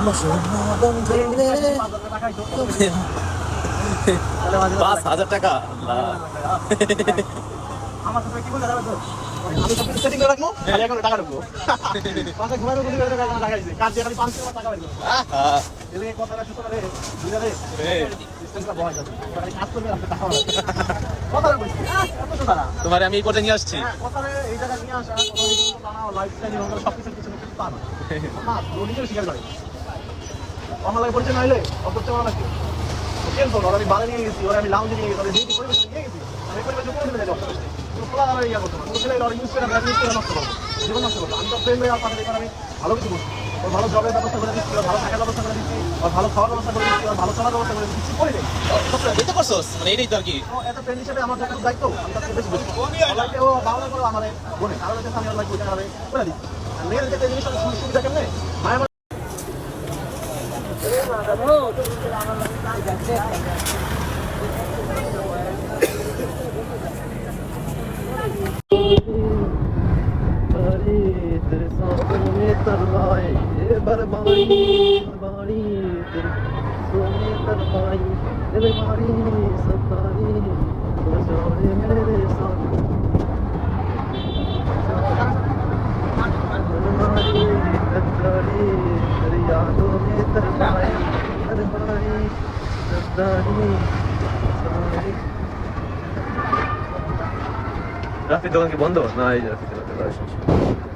5,000 টাকা আমার সাথে কি বলে যাবে তো আমি সব সেটিং করে রাখবো খালি এখন টাকা ঢুকবো পাশে ঘুমানো গুলি করে টাকা লাগাইছে কাজ দিয়ে খালি 500 টাকা বের করব এলে কথাটা সুতো করে বুঝারে সিস্টেমটা বহাই যাবে কাজ করবে আপনি টাকা পাবেন কথাটা বলছি এত তো দাঁড়া তোমার আমি এই পর্যন্ত নিয়ে আসছি কথাটা এই জায়গা নিয়ে আসা কথা কিন্তু টানা লাইফস্টাইল হলো সবকিছু কিছু কিছু পান না রোডিকে শিকার করে আমার লাগে পরিচয় নাইলে অপরচয় আমার লাগে কেন তো আমি বাড়ি নিয়ে গেছি ওরা আমি লাউঞ্জে নিয়ে গেছি ওরা যেটি পরিবেশ নিয়ে গেছি আমি পরিবেশ যোগ করে দিতে যাবো পুরো আমার ইয়া করতে পারবো ছেলে ওরা ইউজ করে ব্যাড ইউজ করে নষ্ট করবো জীবন নষ্ট করবো আমি তো ফ্রেন্ড হয়ে আমার দেখুন আমি ভালো কিছু করছি ওর ভালো জবের ব্যবস্থা করে দিচ্ছি ওর ভালো থাকার ব্যবস্থা করে দিচ্ছি ওর ভালো খাওয়ার ব্যবস্থা করে দিচ্ছি ওর ভালো চলার ব্যবস্থা করে দিচ্ছি করে দিই দেখতে পারছোস মানে এটাই তো আর কি এত ফ্রেন্ড হিসেবে আমার যখন দায়িত্ব আমি তাকে বেশি বুঝি ওলাইকে ও বাংলা করে আমার বলে কারণ হচ্ছে আমি ওর লাইক করে দিই মেয়ের যে জিনিসটা সুবিধা কেমনে মায়ের রাফির দোকান কি বন্ধ না এই রাফির দোকান